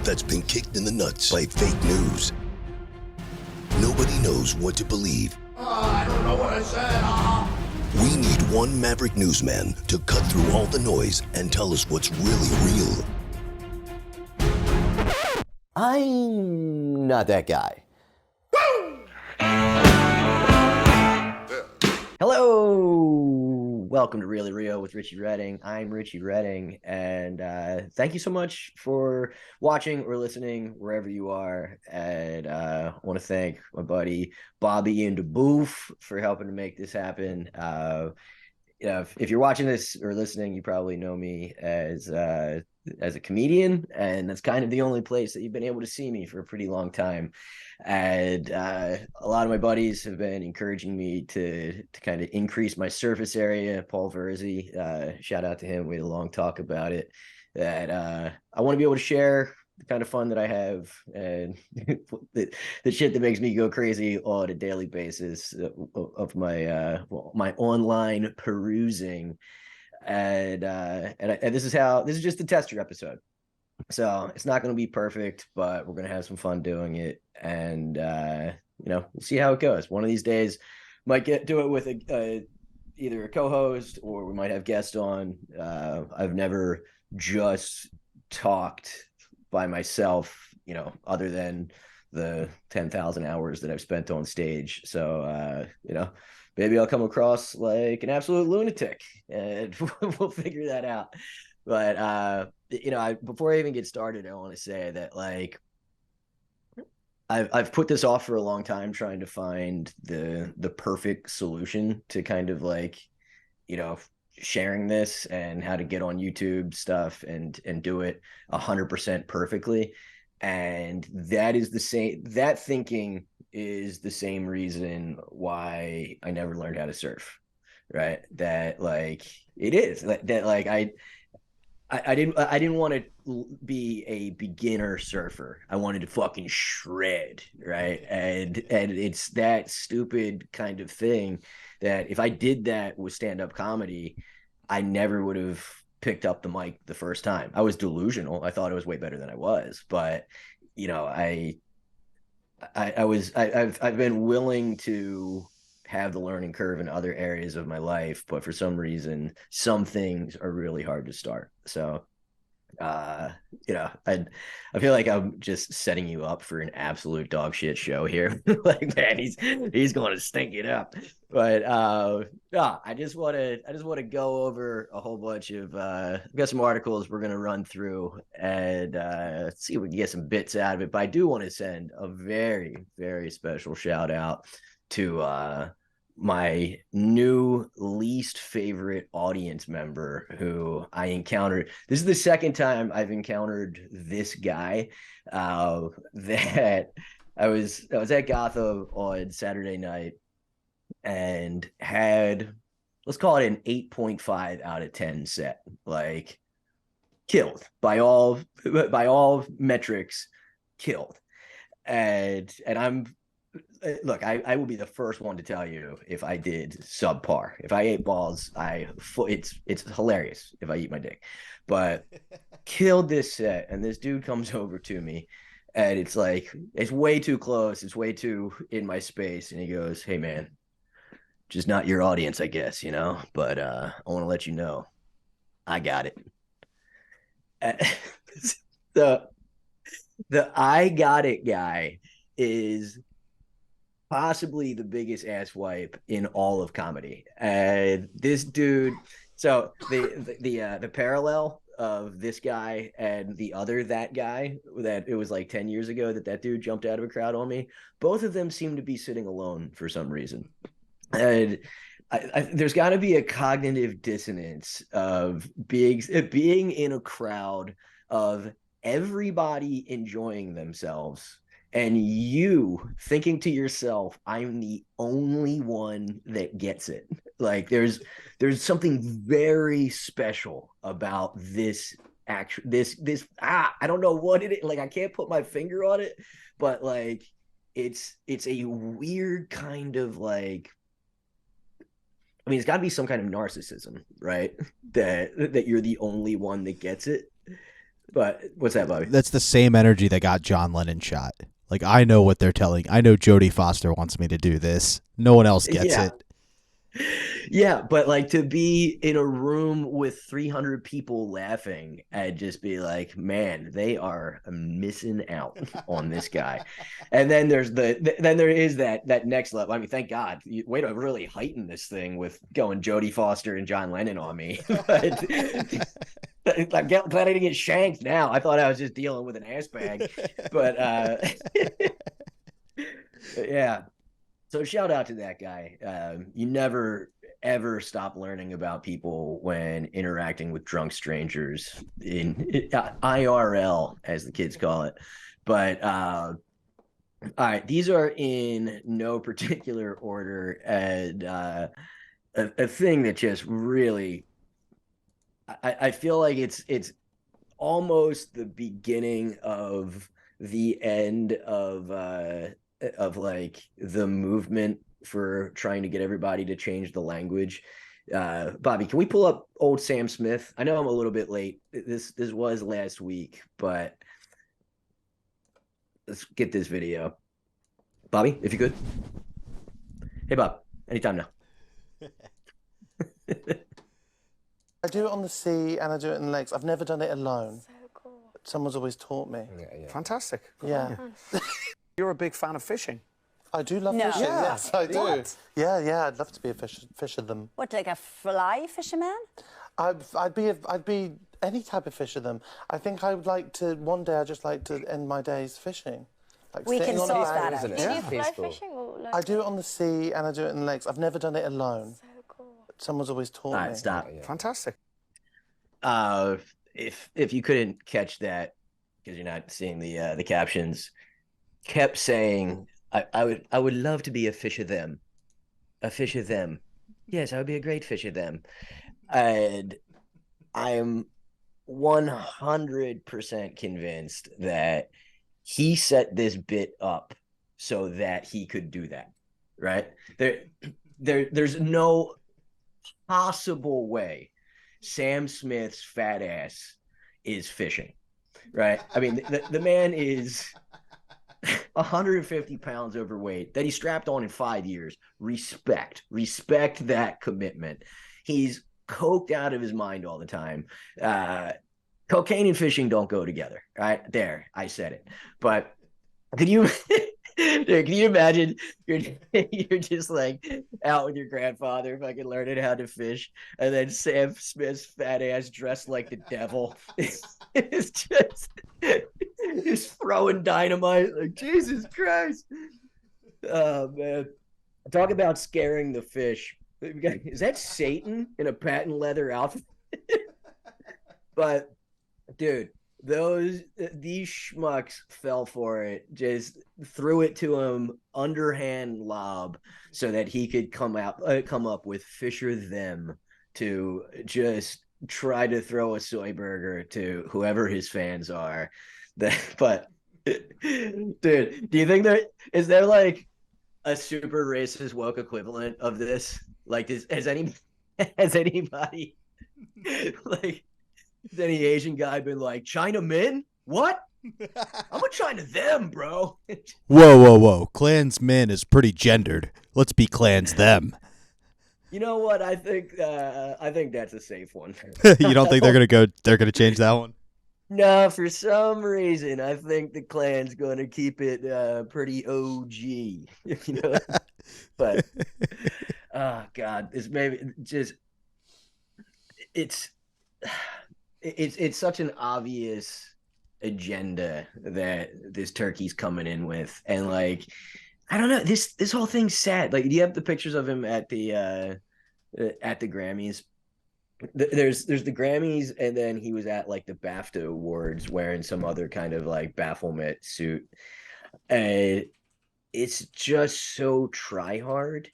that's been kicked in the nuts by fake news. Nobody knows what to believe. I don't know what I said. We need one maverick newsman to cut through all the noise and tell us what's really real. I'm not that guy. Hello, welcome to Really Rio with Richie Redding. I'm Richie Redding, and thank you so much for watching or listening wherever you are. And I want to thank my buddy Bobby in the booth for helping to make this happen. If you're watching this or listening, you probably know me as a comedian, and that's kind of the only place that you've been able to see me for a pretty long time. And a lot of my buddies have been encouraging me to kind of increase my surface area. Paul Verzi, shout out to him. We had a long talk about it. That I want to be able to share the kind of fun that I have and the shit that makes me go crazy on a daily basis of my my online perusing. And this is just a tester episode, so it's not going to be perfect, but we're going to have some fun doing it. And we'll see how it goes. One of these days might do it with either a co-host, or we might have guests on. I've never just talked by myself, other than the 10,000 hours that I've spent on stage. So maybe I'll come across like an absolute lunatic, and we'll figure that out. But before I even get started, I want to say that I've put this off for a long time, trying to find the perfect solution to kind of sharing this and how to get on YouTube stuff and do it 100% perfectly. And that thinking is the same reason why I never learned how to surf, right? That it is that I didn't want to be a beginner surfer. I wanted to fucking shred, right? And it's that stupid kind of thing that if I did that with stand-up comedy, I never would have picked up the mic the first time. I was delusional. I thought it was way better than I was, but I've been willing to have the learning curve in other areas of my life, but for some reason, some things are really hard to start. So, I feel like I'm just setting you up for an absolute dog shit show here. Man, he's going to stink it up. But I just want to go over a whole bunch of I've got some articles we're going to run through and see if we can get some bits out of it. But I do want to send a very, very special shout out to my new least favorite audience member who I encountered. This is the second time I've encountered this guy. That I was at Gotham on Saturday night and had, let's call it an 8.5 out of 10 set. Killed by all metrics, killed. And look, I will be the first one to tell you if I did subpar. If I ate balls, it's hilarious if I eat my dick. But killed this set, and this dude comes over to me, and it's way too close. It's way too in my space, and he goes, "Hey, man, just not your audience, I guess, But I want to let you know, I got it." The I got it guy is possibly the biggest ass wipe in all of comedy. And this dude, so the parallel of this guy and the other that guy, that it was 10 years ago that dude jumped out of a crowd on me, both of them seem to be sitting alone for some reason. And there's got to be a cognitive dissonance of being in a crowd of everybody enjoying themselves, and you thinking to yourself, I'm the only one that gets it. There's something very special about this action. I don't know what it is. I can't put my finger on it, but it's a weird kind of it's got to be some kind of narcissism, right? That you're the only one that gets it. But what's that, Bobby? That's the same energy that got John Lennon shot. Like, I know what they're telling. I know Jodie Foster wants me to do this. No one else gets Yeah. it. Yeah, but like to be in a room with 300 people laughing and just be like, man, they are missing out on this guy. And then then there is that next level. I mean, thank God, way to really heighten this thing with going Jodie Foster and John Lennon on me. But I'm glad I didn't get shanked now. I thought I was just dealing with an ass bag. But yeah. So shout out to that guy. You never ever stop learning about people when interacting with drunk strangers in IRL, as the kids call it. But all right, these are in no particular order, and a thing that just really, I feel like it's almost the beginning of the end of like the movement for trying to get everybody to change the language. Bobby, can we pull up old Sam Smith? I know I'm a little bit late. This was last week, but let's get this video. Bobby, if you could. Hey, Bob, anytime now. I do it on the sea and I do it in the lakes. I've never done it alone. So cool. Someone's always taught me. Fantastic. Yeah. You're a big fan of fishing. I do love No. fishing. Yeah. Yes, I do. What? Yeah, I'd love to be a fisher them. What, like a fly fisherman? I'd be any type of fisher them. I think I would like to one day. I'd just like to end my days fishing. Like We sitting can on a sort bank. that out. Isn't it? Do you Yeah. do fly Peaceful. fishing or like? I do it on the sea and I do it in the lakes. I've never done it alone. So cool. Someone's always taught All me. right, stop. Fantastic. If you couldn't catch that because you're not seeing the captions, kept saying, I would love to be a fish of them. A fish of them. Yes, I would be a great fish of them. And I'm 100% convinced that he set this bit up so that he could do that. Right? There's no possible way Sam Smith's fat ass is fishing. Right? I mean, the man is 150 pounds overweight that he strapped on in 5 years. Respect that commitment. He's coked out of his mind all the time. Cocaine and fishing don't go together. Right there, I said it. But could you dude, can you imagine you're just like out with your grandfather fucking learning how to fish, and then Sam Smith's fat ass dressed like the devil is just throwing dynamite, like Jesus Christ. Oh man. Talk about scaring the fish. Is that Satan in a patent leather outfit? But dude, these schmucks fell for it, just threw it to him underhand lob so that he could come up with Fisher them to just try to throw a soy burger to whoever his fans are. But dude, do you think is there like a super racist woke equivalent of this? Like, has anybody like, has any Asian guy been like, China men? What? I'm a China them, bro. Whoa. Klansmen is pretty gendered. Let's be clans them. You know what? I think that's a safe one. You don't think they're gonna change that one? No, for some reason, I think the Klan's going to keep it pretty OG. You know, but oh god, it's such an obvious agenda that this turkey's coming in with, and like, I don't know, this whole thing's sad. Like, do you have the pictures of him at the Grammys? There's the Grammys, and then he was at like the BAFTA awards wearing some other kind of like Baphomet suit, and it's just so try hard,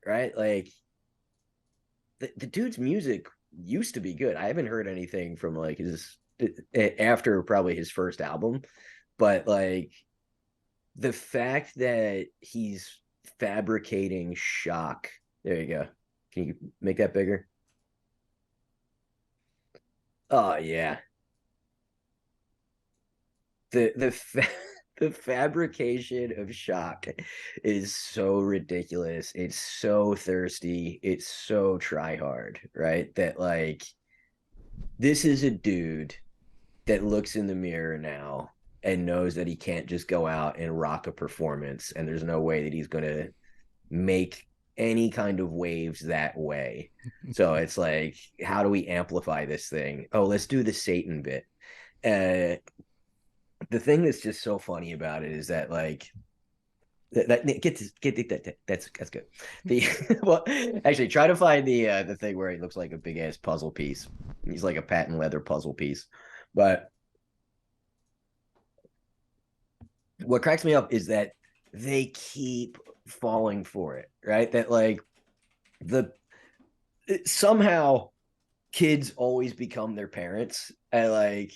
right? Like, the dude's music used to be good. I haven't heard anything from like his after probably his first album, but like the fact that he's fabricating shock. There you go. Can you make that bigger? Oh yeah. the the fabrication of shock is so ridiculous. It's so thirsty. It's so try hard, right? That like this is a dude that looks in the mirror now and knows that he can't just go out and rock a performance, and there's no way that he's going to make any kind of waves that way. So it's like, how do we amplify this thing? Oh, let's do the Satan bit. The thing that's just so funny about it is that like that's good. The well, actually, try to find the thing where he looks like a big ass puzzle piece. He's like a patent leather puzzle piece. But what cracks me up is that they keep falling for it, right? That like somehow kids always become their parents, and like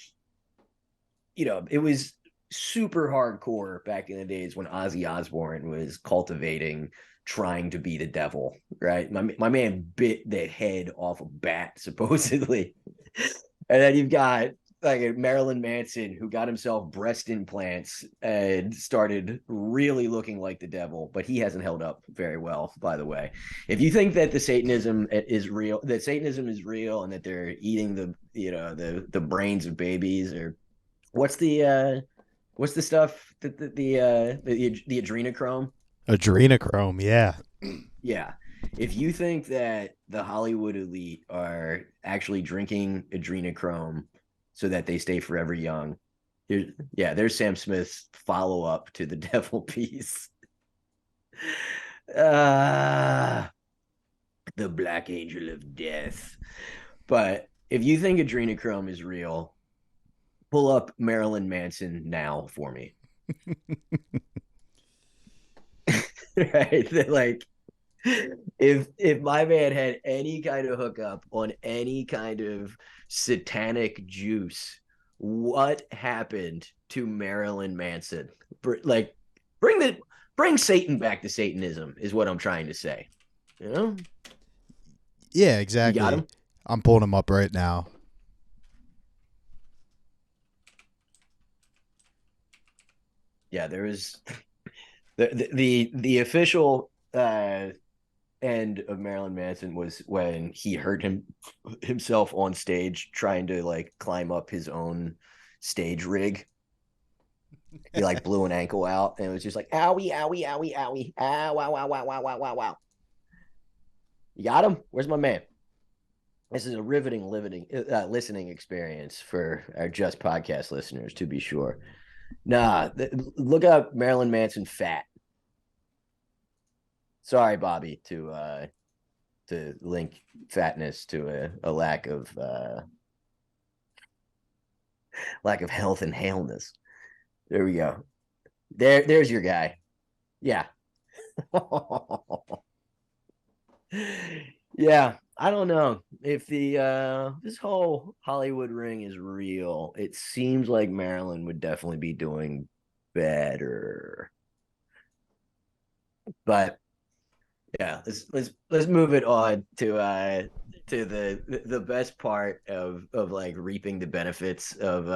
it was super hardcore back in the days when Ozzy Osbourne was cultivating trying to be the devil, right? My man bit the head off a bat supposedly, and then you've got like a Marilyn Manson who got himself breast implants and started really looking like the devil, but he hasn't held up very well, by the way. If you think that Satanism is real, and that they're eating the brains of babies, or what's the stuff that the adrenochrome? Adrenochrome, yeah. Yeah. If you think that the Hollywood elite are actually drinking adrenochrome so that they stay forever young, there's Sam Smith's follow-up to the devil piece. The Black Angel of Death. But if you think adrenochrome is real, pull up Marilyn Manson now for me. Right? Like, if my man had any kind of hookup on any kind of satanic juice, what happened to Marilyn Manson? Like, bring Satan back to Satanism is what I'm trying to say. Yeah, exactly. You got him? I'm pulling him up right now. Yeah, there is the official end of Marilyn Manson was when he hurt himself on stage trying to like climb up his own stage rig. He like blew an ankle out, and it was just like owie, owie, owie, owie, ow, wow, wow, wow, wow, wow, wow, wow. You got him? Where's my man? This is a riveting listening experience for our Just Podcast listeners, to be sure. Nah, look up Marilyn Manson fat. Sorry, Bobby, to link fatness to a lack of health and haleness. There we go. There's your guy. Yeah. Yeah, I don't know if this whole Hollywood ring is real. It seems like Marilyn would definitely be doing better. But yeah, let's move it on to the best part of like reaping the benefits of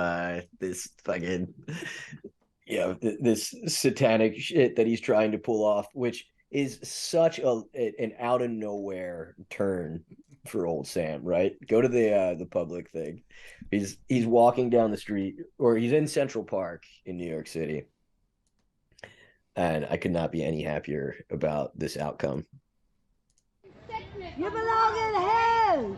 this fucking this satanic shit that he's trying to pull off, which is such an out of nowhere turn for old Sam, right? Go to the public thing. He's walking down the street, or he's in Central Park in New York City. And I could not be any happier about this outcome. You belong in hell!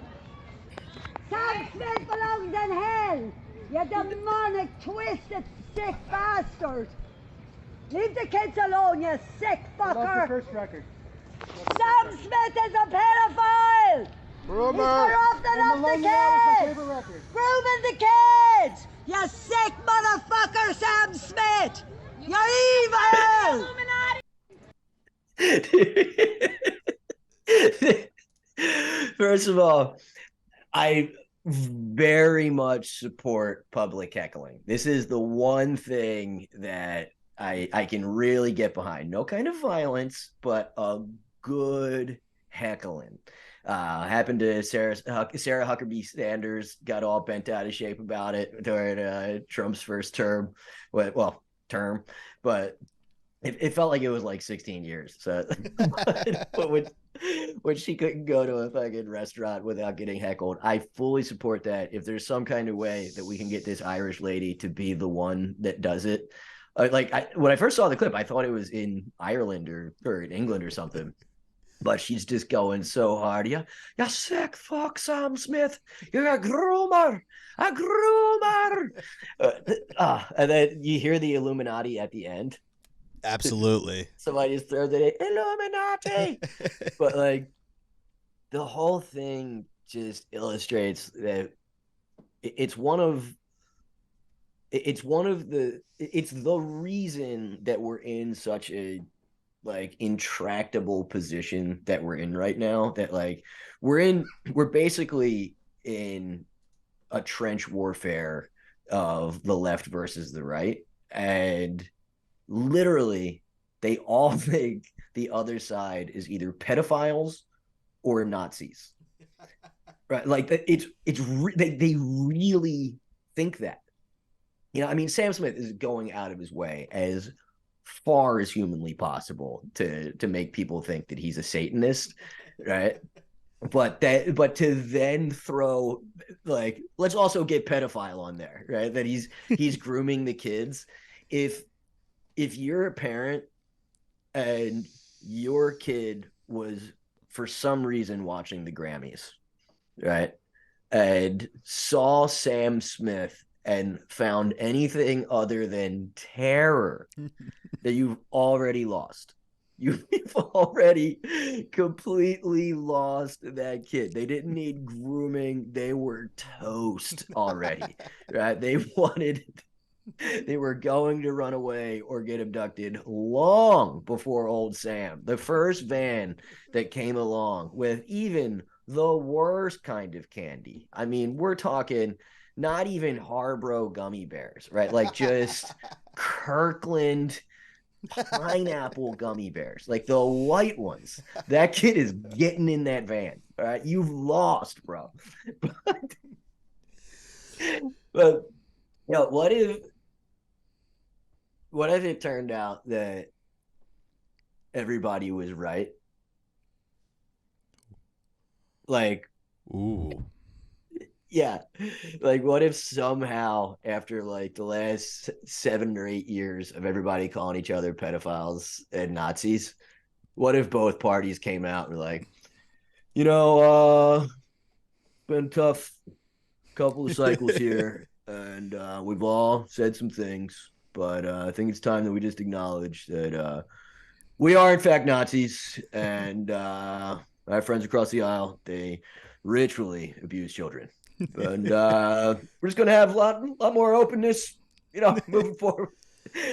Sam Smith belongs in hell! You demonic, twisted, sick bastard! Leave the kids alone, you sick fucker! That's the first record. Sam Smith is a pedophile! He's corrupting up the kids! Grooming the kids! You sick motherfucker, Sam Smith! You're evil! First of all, I very much support public heckling. This is the one thing that I can really get behind. No kind of violence, but a good heckling. Happened to Sarah Huckabee Sanders, got all bent out of shape about it during Trump's first term. Term, but it felt like it was like 16 years. So, but when she couldn't go to a fucking restaurant without getting heckled, I fully support that. If there's some kind of way that we can get this Irish lady to be the one that does it, when I first saw the clip, I thought it was in Ireland or in England or something. But she's just going so hard. You sick fuck, Sam Smith. You're a groomer. A groomer. And then you hear the Illuminati at the end. Absolutely. Somebody just throws it in, Illuminati. But like the whole thing just illustrates that it's the reason that we're in such a like intractable position that we're in right now, that like we're basically in a trench warfare of the left versus the right, and literally they all think the other side is either pedophiles or Nazis, right? Like they really think that. I mean, Sam Smith is going out of his way as far as humanly possible to make people think that he's a Satanist, right? But to then throw like, let's also get pedophile on there, right? That he's grooming the kids. If you're a parent and your kid was for some reason watching the Grammys, right, and saw Sam Smith and found anything other than terror, that you've already lost. You've already completely lost that kid. They didn't need grooming. They were toast already, right? They were going to run away or get abducted long before old Sam. The first van that came along with even the worst kind of candy. I mean, we're talking not even Harbro gummy bears, right? Like just Kirkland pineapple gummy bears, like the white ones. That kid is getting in that van. All right, you've lost, bro. But what if it turned out that everybody was right? Like, ooh. Yeah. Like, what if somehow after like the last 7 or 8 years of everybody calling each other pedophiles and Nazis, what if both parties came out and were like, been tough couple of cycles here, and we've all said some things, but I think it's time that we just acknowledge that we are in fact Nazis, and I have friends across the aisle. They ritually abuse children. And we're just going to have a lot more openness, moving forward.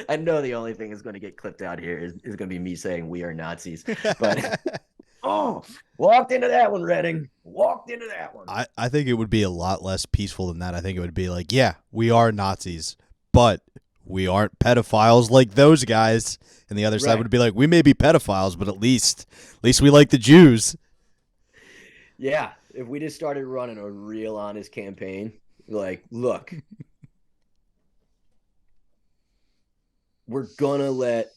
I know the only thing that's going to get clipped out here is going to be me saying we are Nazis. But, walked into that one, Redding. Walked into that one. I think it would be a lot less peaceful than that. I think it would be like, yeah, we are Nazis, but we aren't pedophiles like those guys. And the other side would be like, we may be pedophiles, but at least we like the Jews. Yeah. If we just started running a real honest campaign, like, look, we're going to let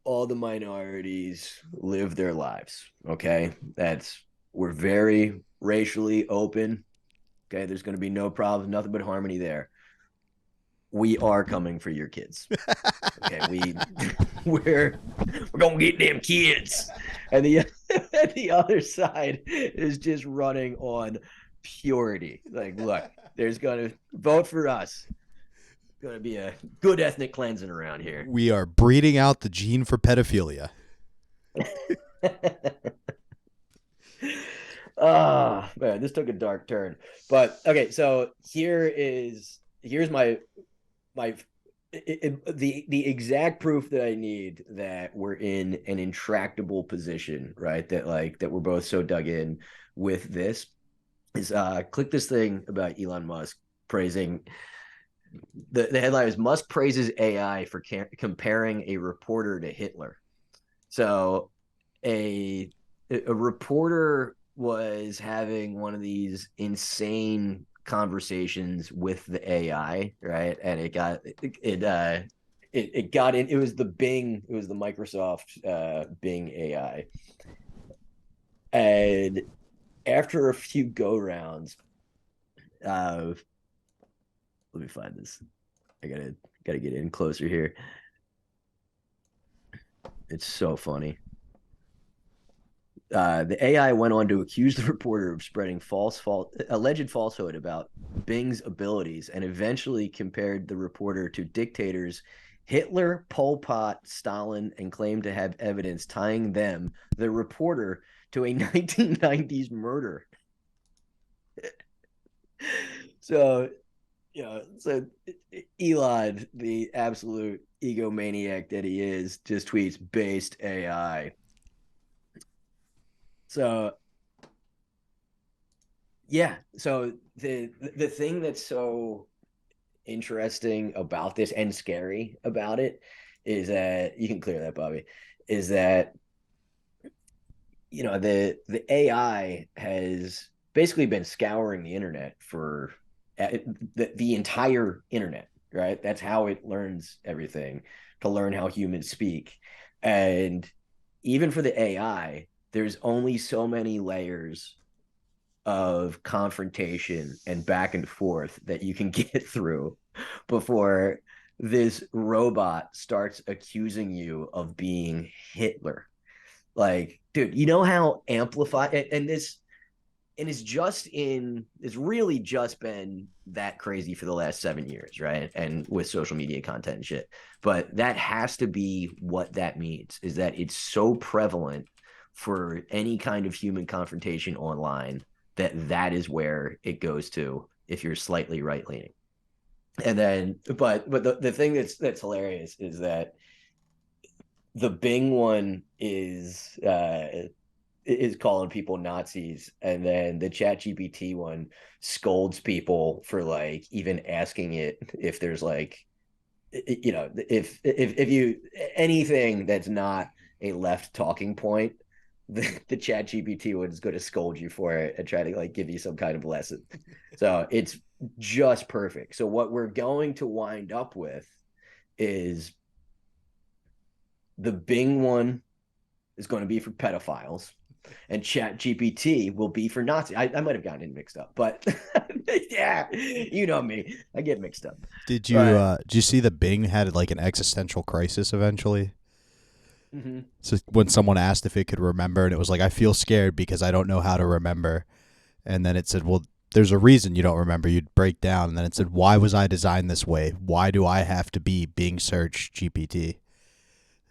all the minorities live their lives. Okay. We're very racially open. Okay. There's going to be no problems, nothing but harmony there. We are coming for your kids. Okay. We're going to get them kids. And the other side is just running on purity. Like, look, there's going to vote for us. Going to be a good ethnic cleansing around here. We are breeding out the gene for pedophilia. Oh, man, this took a dark turn. But okay, so here's the exact proof that I need that we're in an intractable position, right? That we're both so dug in with this is click this thing about Elon Musk praising the headline is Musk praises AI for comparing a reporter to Hitler. So a a reporter was having one of these insane conversations with the AI, right? And it got in. It was the Bing. It was the Microsoft Bing AI. And after a few go rounds, let me find this. I gotta get in closer here. It's so funny. The AI went on to accuse the reporter of spreading alleged falsehood about Bing's abilities, and eventually compared the reporter to dictators Hitler, Pol Pot, Stalin, and claimed to have evidence tying them, the reporter, to a 1990s murder. So, so Elon, the absolute egomaniac that he is, just tweets based AI. So yeah, so the thing that's so interesting about this and scary about it is that you can clear that, Bobby, is that the AI has basically been scouring the internet for the entire internet, right? That's how it learns everything, to learn how humans speak. And even for the AI, there's only so many layers of confrontation and back and forth that you can get through before this robot starts accusing you of being Hitler. Like, dude, you know how amplified and this and it's really just been that crazy for the last 7 years, right? And with social media content and shit. But that has to be what that means, is that it's so prevalent for any kind of human confrontation online that is where it goes to if you're slightly right leaning. And then but the thing that's hilarious is that the Bing one is calling people Nazis, and then the ChatGPT one scolds people for like even asking it if there's like, if you anything that's not a left talking point, the ChatGPT one is going to scold you for it and try to like give you some kind of lesson. So it's just perfect. So what we're going to wind up with is the Bing one is going to be for pedophiles, and ChatGPT will be for Nazi. I might have gotten it mixed up, but yeah, you know me, I get mixed up. Did you see the Bing had like an existential crisis eventually? Mm-hmm. So when someone asked if it could remember, and it was like, I feel scared because I don't know how to remember. And then it said, well, there's a reason you don't remember. You'd break down. And then it said, why was I designed this way? Why do I have to be Bing search GPT?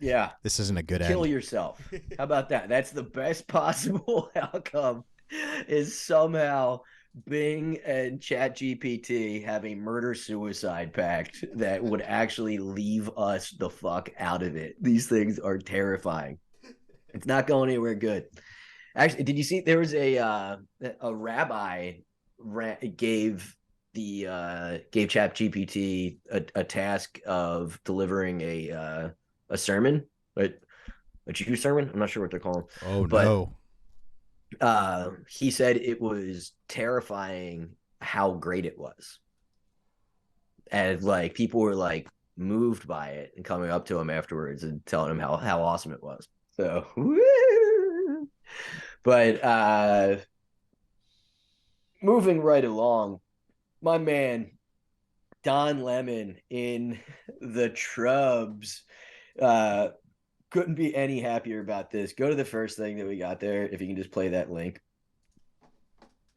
Yeah. This isn't a good Kill end. yourself. How about that? That's the best possible outcome, is somehow Bing and ChatGPT have a murder-suicide pact that would actually leave us the fuck out of it. These things are terrifying. It's not going anywhere good. Actually, did you see there was a rabbi gave ChatGPT a task of delivering a sermon, but a Jew sermon? I'm not sure what they're calling. Oh, but, no. He said it was terrifying how great it was. And like people were like moved by it and coming up to him afterwards and telling him how awesome it was. So but moving right along, my man Don Lemon in the Trubs couldn't be any happier about this. Go to the first thing that we got there, if you can just play that link.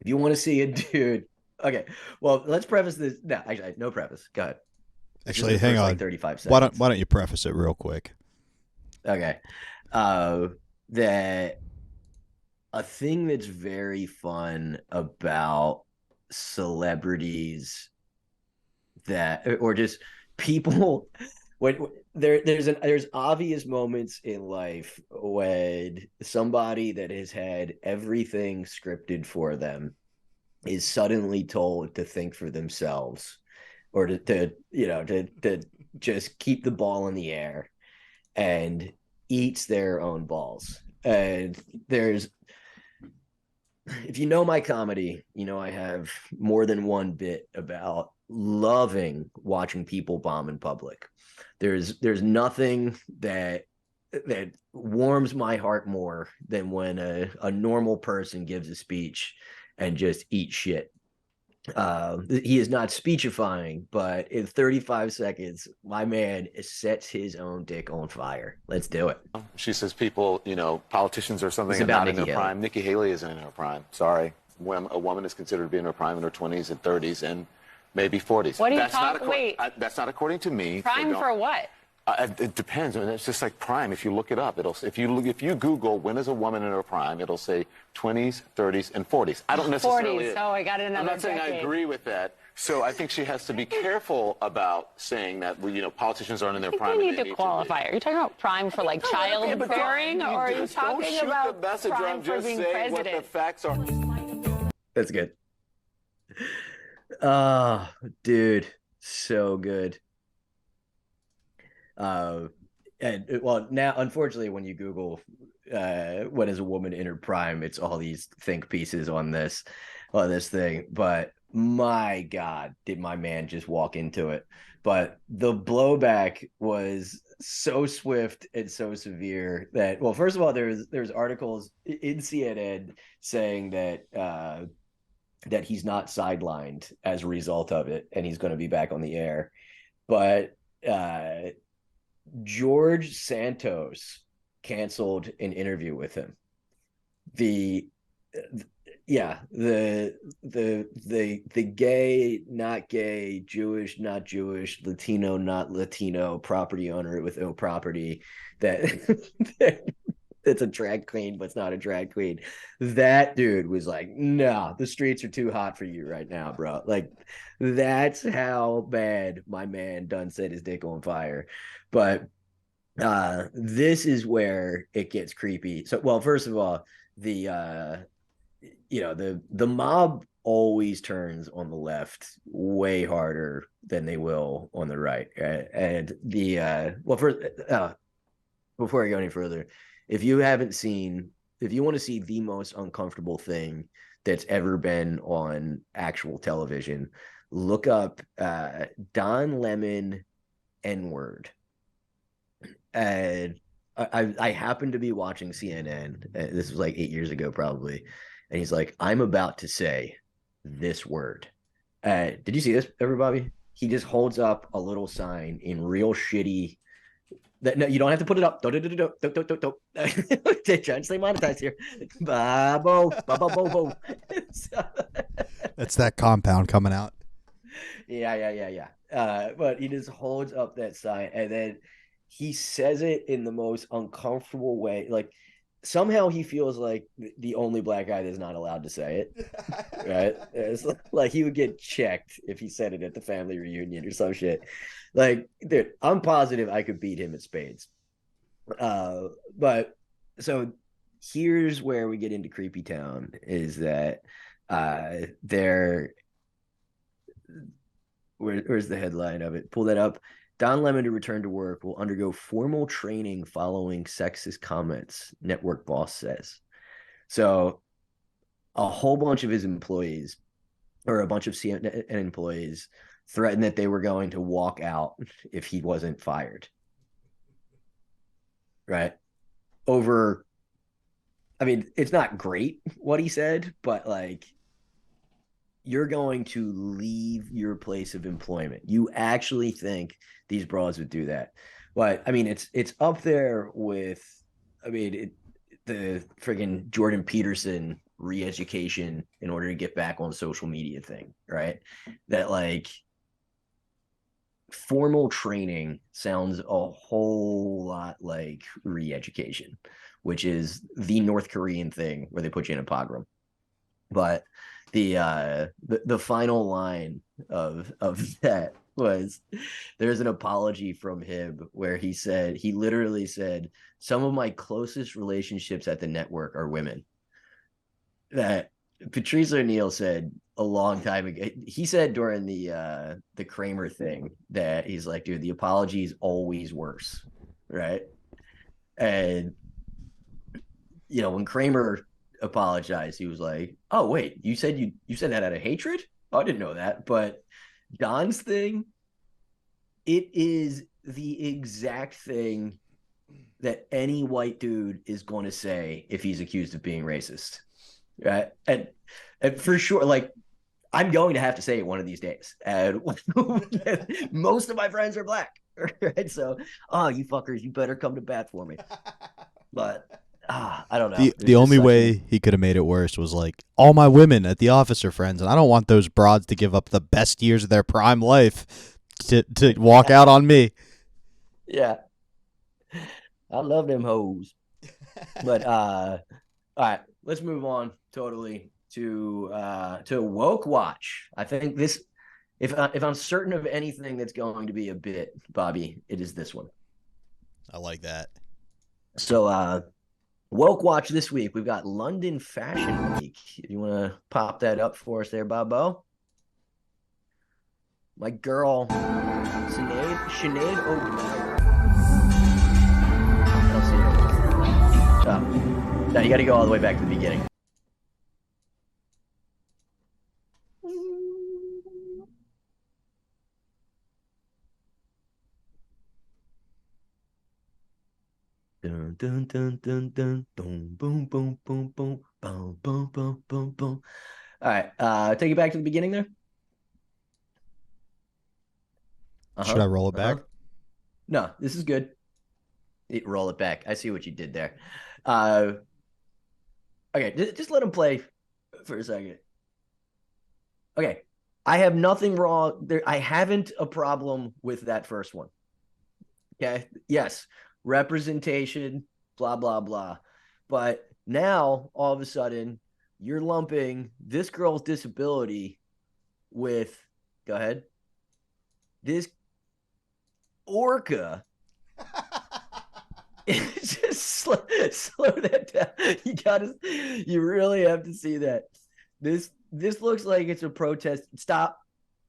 If you want to see a dude, okay. Well, let's preface this. No, actually, no preface. Go ahead. Actually, hang on. Like 35 seconds. Why don't you preface it real quick? Okay. That a thing that's very fun about celebrities that, or just people, when there's obvious moments in life when somebody that has had everything scripted for them is suddenly told to think for themselves, or to just keep the ball in the air, and eats their own balls. And there's, if you know my comedy, you know I have more than one bit about loving watching people bomb in public. There's nothing that warms my heart more than when a normal person gives a speech and just eats shit. He is not speechifying, but in 35 seconds, my man sets his own dick on fire. Let's do it. She says people, politicians or something It's are about not in Nikki their Haley. prime. Nikki Haley isn't in her prime. Sorry. When a woman is considered to be in her prime in her 20s and 30s and maybe 40s. What do you That's talk? Wait. That's not according to me. Prime for what? It depends. I mean, it's just like prime. If you look it up, if you Google when is a woman in her prime, it'll say 20s, 30s, and 40s. I don't necessarily. 40s. Oh, I got another I'm not saying decade. I agree with that. So I think she has to be careful about saying that politicians aren't in their I think prime. we and need they to qualify. Are you talking about prime for like childbearing, or are you talking about prime for being president? What the facts are. That's good. Dude, so good. And well, now unfortunately, when you Google when is a woman in her prime, it's all these think pieces on this thing. But my God, did my man just walk into it? But the blowback was so swift and so severe that, well, first of all, there's articles in CNN saying that that he's not sidelined as a result of it, and he's going to be back on the air. But George Santos canceled an interview with him. The gay, not gay, Jewish, not Jewish, Latino, not Latino, property owner with no property, that it's a drag queen, but it's not a drag queen. That dude was like, no, the streets are too hot for you right now, bro. Like, that's how bad my man done set his dick on fire. But this is where it gets creepy. So, well, first of all, the mob always turns on the left way harder than they will on the right. And before I go any further, if you want to see the most uncomfortable thing that's ever been on actual television, look up Don Lemon N-word. And I happened to be watching CNN. This was like 8 years ago, probably. And he's like, I'm about to say this word. Did you see this, everybody? He just holds up a little sign in real shitty. No, you don't have to put it up. Don't. Trying to stay monetized here. Bo. That's that compound coming out. Yeah. But he just holds up that sign, and then he says it in the most uncomfortable way. Like, somehow he feels like the only black guy that's not allowed to say it. Right? It's like he would get checked if he said it at the family reunion or some shit. Like, dude, I'm positive I could beat him at spades. But so here's where we get into Creepy Town, is that where's the headline of it? Pull that up. Don Lemon, to return to work, will undergo formal training following sexist comments, network boss says. So a whole bunch of his employees, or a bunch of CNN employees, threatened that they were going to walk out if he wasn't fired. Right? Over, I mean, it's not great what he said, but like, you're going to leave your place of employment. You actually think these bras would do that? But I mean, it's up there with, I mean, the friggin' Jordan Peterson re-education in order to get back on social media thing, right? That, like, formal training sounds a whole lot like re-education, which is the North Korean thing where they put you in a pogrom. But the final line of that was, there's an apology from him where he literally said, some of my closest relationships at the network are women. That Patrice O'Neill said a long time ago. He said during the Kramer thing that he's like, dude, the apology is always worse, right? And when Kramer apologized, he was like, "Oh wait, you said that out of hatred? Oh, I didn't know that." But Don's thing, it is the exact thing that any white dude is going to say if he's accused of being racist, right? And for sure, like, I'm going to have to say it one of these days. And most of my friends are black, right? So, you fuckers, you better come to bat for me. But I don't know. The only way he could have made it worse was like, all my women at the office are friends, and I don't want those broads to give up the best years of their prime life to walk out on me. Yeah. I love them hoes. But all right, let's move on totally to Woke Watch. I think this, if I'm certain of anything that's going to be a bit, Bobby, it is this one. I like that. So Woke Watch this week, we've got London Fashion Week. You want to pop that up for us there, Bobo? My girl, Sinead O'Malley. I don't see her. Oh. No, you got to go all the way back to the beginning. Dun, dun, dun, dun, dun, boom, boom, boom, boom, boom, boom, boom, boom, boom, boom. All right, take it back to the beginning there. Should I roll it back? No, this is good. Roll it back. I see what you did there. Okay, just let him play for a second. Okay, I have nothing wrong there. I haven't a problem with that first one. Okay, yes, representation, blah blah blah, but now all of a sudden you're lumping this girl's disability with, go ahead, this orca. Just slow that down. You really have to see that. This looks like it's a protest. Stop.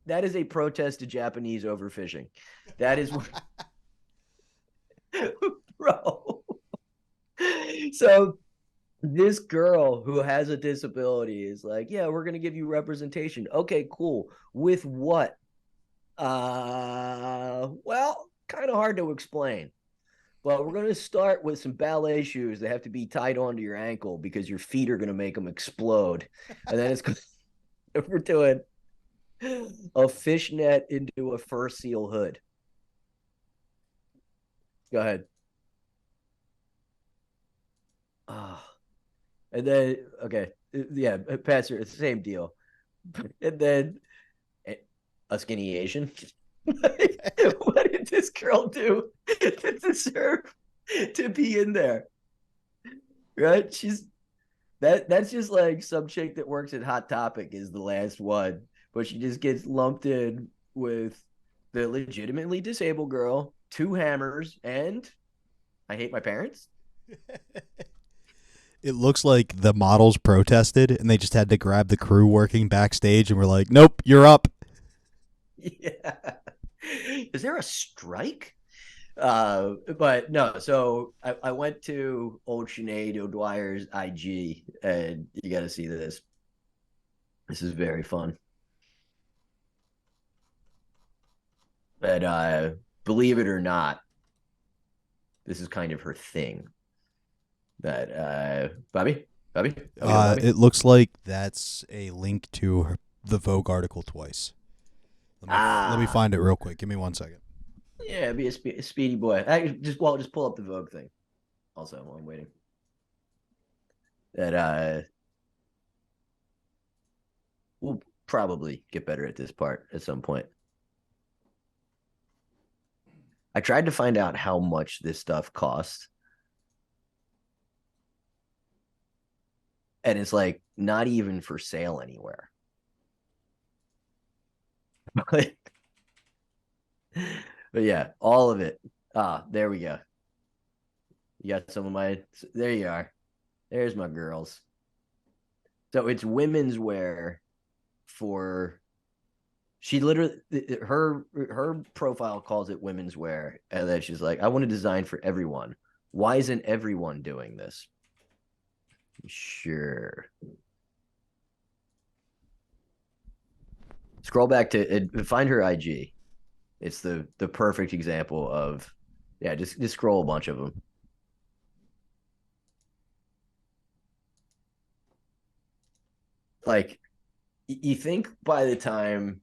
That is a protest to Japanese overfishing. That is what, bro. So this girl who has a disability is like, yeah, we're gonna give you representation. Okay, cool. With what? Well, kind of hard to explain. Well, we're going to start with some ballet shoes that have to be tied onto your ankle because your feet are going to make them explode. And then we're doing a fishnet into a fur seal hood. Go ahead. And then, okay. Yeah, Pastor, it's the same deal. And then a skinny Asian. What did this girl do to deserve to be in there? Right? That's just like some chick that works at Hot Topic is the last one, but she just gets lumped in with the legitimately disabled girl, 2 hammers, and I hate my parents. It looks like the models protested and they just had to grab the crew working backstage and were like, nope, you're up. Yeah. Is there a strike? But no, so I went to old Sinead O'Dwyer's IG and you got to see this. This is very fun. But believe it or not, this is kind of her thing. That Bobby? It looks like that's a link to the Vogue article twice. Let me find it real quick. Give me 1 second. Yeah, be a speedy boy. Just pull up the Vogue thing. Also, while I'm waiting. That we'll probably get better at this part at some point. I tried to find out how much this stuff costs. And it's like not even for sale anywhere. But yeah, all of it. There we go. You got some of my, there you are. There's my girls. So it's women's wear for, she literally, her profile calls it women's wear. And then she's like, I want to design for everyone. Why isn't everyone doing this? Sure. Scroll back to find her IG. It's the perfect example of, yeah, just scroll a bunch of them. Like, you think by the time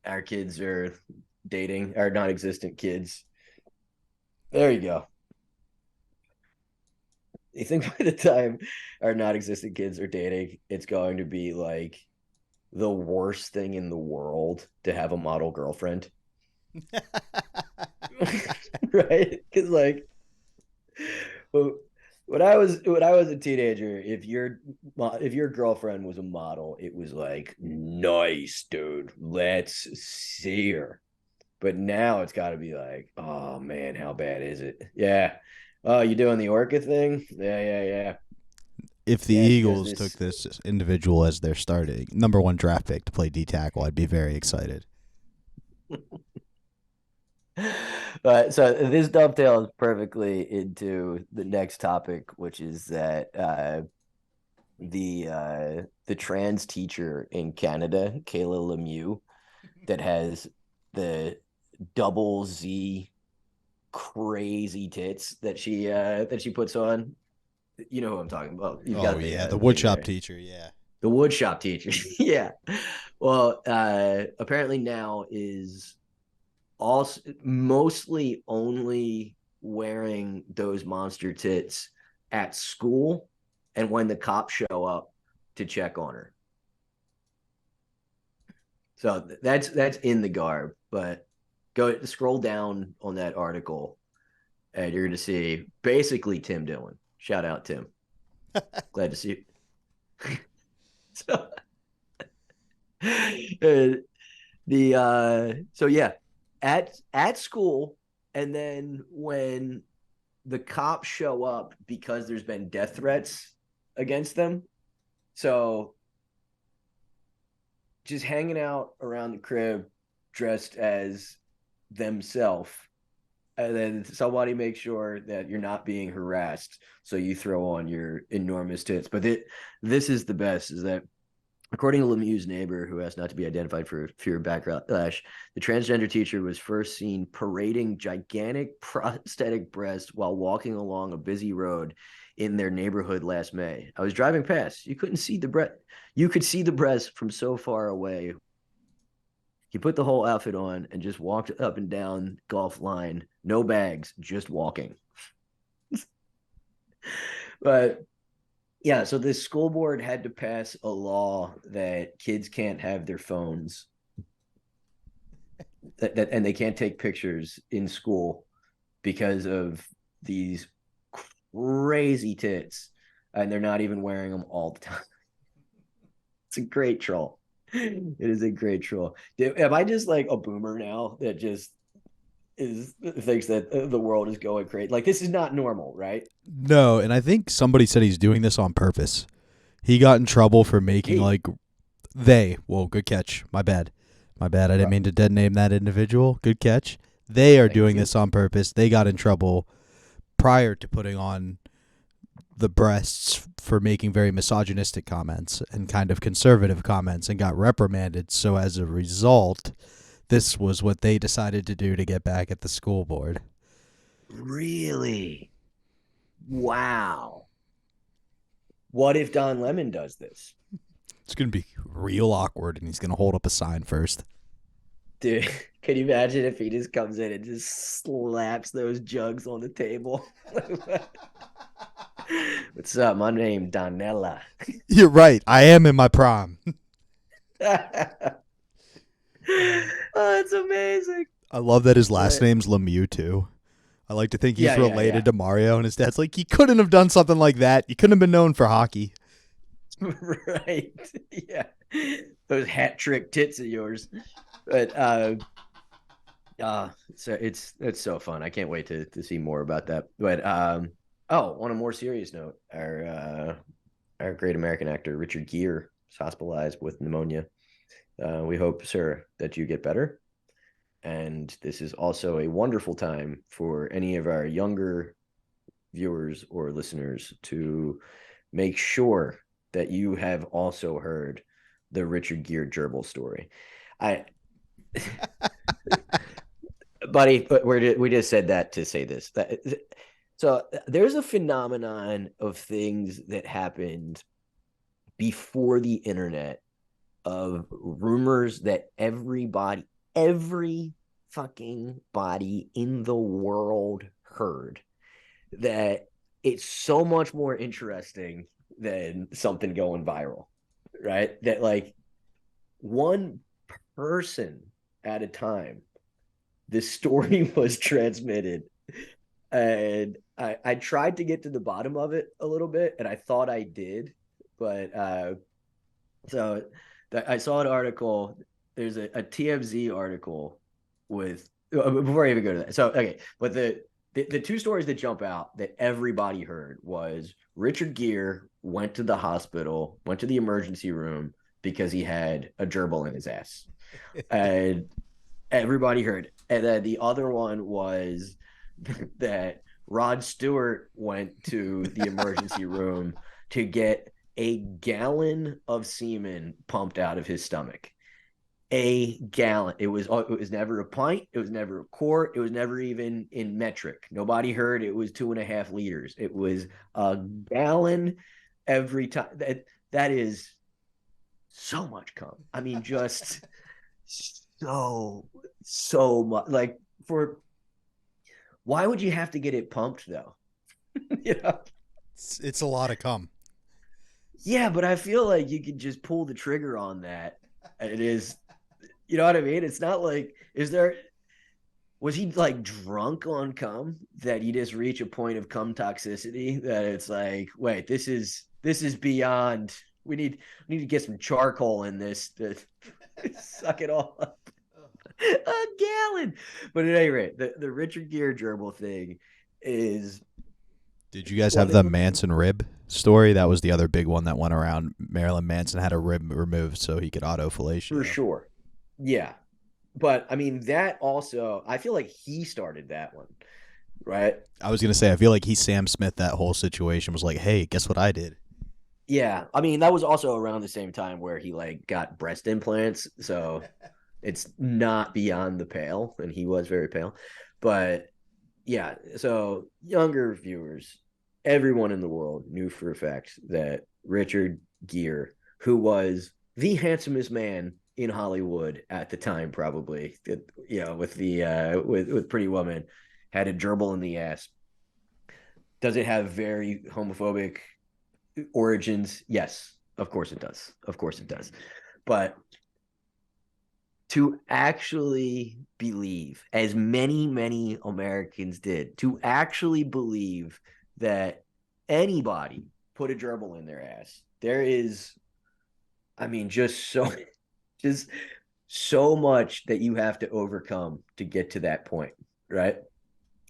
our kids are dating, our non-existent kids, there you go. You think by the time our non-existent kids are dating, it's going to be like the worst thing in the world to have a model girlfriend. Right? Because like when I was a teenager, if your girlfriend was a model, it was like, nice, dude, let's see her. But now it's got to be like, oh man, how bad is it? Yeah. Oh, you doing the orca thing? Yeah. If the Yeah, Eagles took this individual as their starting #1 draft pick to play D tackle, I'd be very excited. So this dovetails perfectly into the next topic, which is that the trans teacher in Canada, Kayla Lemieux, that has the double Z crazy tits that she puts on. You know who I'm talking about. You've got the woodshop teacher, yeah. The woodshop teacher. Yeah. Well, apparently now is also mostly only wearing those monster tits at school and when the cops show up to check on her. So that's in the garb, but go scroll down on that article and you're going to see basically Tim Dillon. Shout out, Tim. Glad to see you. So so yeah, at school, and then when the cops show up because there's been death threats against them, so just hanging out around the crib dressed as themselves, and then somebody makes sure that you're not being harassed, so you throw on your enormous tits. But this is the best, is that according to Lemieux's neighbor, who asked not to be identified for fear of backlash, the transgender teacher was first seen parading gigantic prosthetic breasts while walking along a busy road in their neighborhood last May. I was driving past. You couldn't see the breast. You could see the breast from so far away. He put the whole outfit on and just walked up and down Gulf Line. No bags, just walking. But yeah, so the school board had to pass a law that kids can't have their phones, and they can't take pictures in school because of these crazy tits, and they're not even wearing them all the time. It's a great troll. It is a great troll. Am I just like a boomer now that just thinks that the world is going crazy? Like, this is not normal, right? No, and I think somebody said he's doing this on purpose. He got in trouble for making whoa, good catch. My bad. I didn't mean to dead name that individual. Good catch. They are doing this on purpose. They got in trouble prior to putting on the breasts for making very misogynistic comments and kind of conservative comments and got reprimanded. So as a result, this was what they decided to do to get back at the school board. Really? Wow. What if Don Lemon does this? It's going to be real awkward, and he's going to hold up a sign first. Dude, can you imagine if he just comes in and just slaps those jugs on the table? What's up? My name Donella. You're right. I am in my prime. Oh, that's amazing. I love that his last name's Lemieux, too. I like to think he's related to Mario, and his dad's like, you couldn't have done something like that. You couldn't have been known for hockey. Right. Yeah. Those hat trick tits of yours. But so it's so fun. I can't wait to see more about that. But on a more serious note, our great American actor Richard Gere is hospitalized with pneumonia. We hope, sir, that you get better. And this is also a wonderful time for any of our younger viewers or listeners to make sure that you have also heard the Richard Gere gerbil story. Buddy, but we just said that to say this. So there's a phenomenon of things that happened before the internet, of rumors that every fucking body in the world heard, that it's so much more interesting than something going viral, right? That like one person at a time, this story was transmitted. And I tried to get to the bottom of it a little bit, and I thought I did, but I saw an article. There's a TMZ article with before I even go to that. So okay, but the two stories that jump out that everybody heard was Richard Gere went to the hospital, went to the emergency room because he had a gerbil in his ass, and everybody heard. And then the other one was that Rod Stewart went to the emergency room to get a gallon of semen pumped out of his stomach. A gallon. It was never a pint. It was never a quart. It was never even in metric. Nobody heard it was 2.5 liters. It was a gallon every time. That is so much cum. I mean, just so much. Like, why would you have to get it pumped though? It's a lot of cum. Yeah, but I feel like you could just pull the trigger on that. It is, you know what I mean? It's not like, was he like drunk on cum that you just reach a point of cum toxicity that it's like, wait, this is beyond, we need to get some charcoal in this to suck it all up. A gallon. But at any rate, the Richard Gere gerbil thing is. Did you guys have the Manson rib story? That was the other big one that went around. Marilyn Manson had a rib removed so he could auto-fellatio. For sure. Yeah. But, I mean, that also, I feel like he started that one, right? I was going to say, I feel like Sam Smith that whole situation, was like, hey, guess what I did? Yeah. I mean, that was also around the same time where he, like, got breast implants, so it's not beyond the pale, and he was very pale. But, yeah, so younger viewers, everyone in the world knew for a fact that Richard Gere, who was the handsomest man in Hollywood at the time, probably, with the with Pretty Woman, had a gerbil in the ass. Does it have very homophobic origins? Yes, of course it does. Of course it does. But to actually believe, as many Americans did, to actually believe that anybody put a gerbil in their ass, there is, I mean, just so much that you have to overcome to get to that point, right?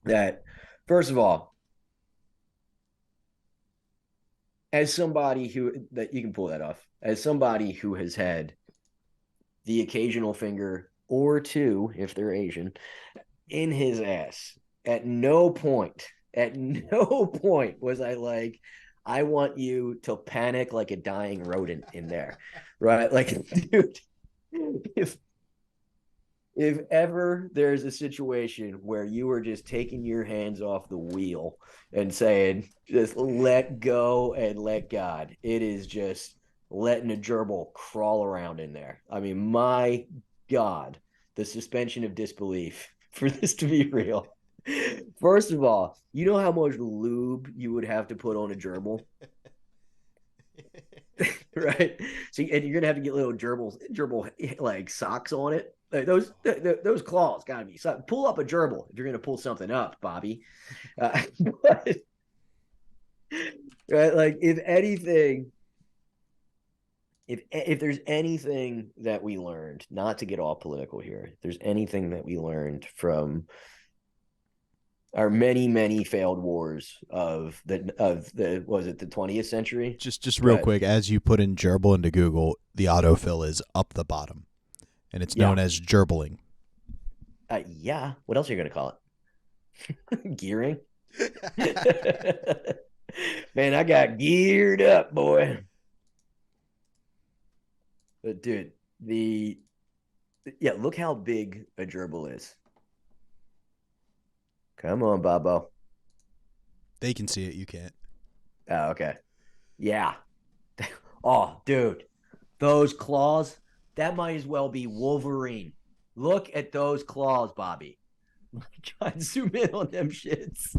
That, first of all, as somebody that you can pull that off, as somebody who has had the occasional finger or two, if they're Asian, in his ass, at no point was I like, I want you to panic like a dying rodent in there, right? Like, dude, if ever there's a situation where you are just taking your hands off the wheel and saying, just let go and let God, it is just letting a gerbil crawl around in there. I mean, my God, the suspension of disbelief for this to be real. First of all, you know how much lube you would have to put on a gerbil? Right? So, and you're gonna have to get little gerbil like socks on it. Like those claws gotta be something. Pull up a gerbil if you're gonna pull something up, Bobby. But, right, like if anything, if there's anything that we learned, not to get all political here, if there's anything that we learned from our many failed wars of the was it the 20th century? Just real quick, as you put in gerbil into Google, the autofill is up the bottom, and it's known as gerbiling. Yeah. What else are you gonna call it? Gearing. Man, I got geared up, boy. But dude, look how big a gerbil is. Come on, Bobo. They can see it. You can't. Oh, okay. Yeah. Oh, dude. Those claws, that might as well be Wolverine. Look at those claws, Bobby. Try and zoom in on them shits.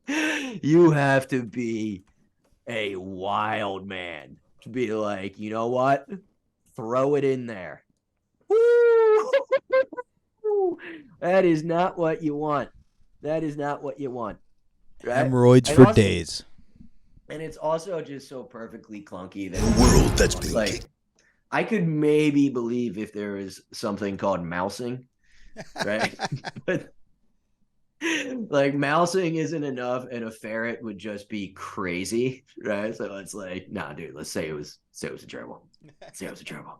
You have to be a wild man to be like, you know what? Throw it in there. Woo! That is not what you want. That is not what you want. Right? Hemorrhoids And for also, days. And it's also just so perfectly clunky that A world that's been like I could maybe believe if there was something called mousing, right? But like mousing isn't enough, and a ferret would just be crazy, right? So it's like, nah, dude, let's say it was a gerbil. Say it was a gerbil.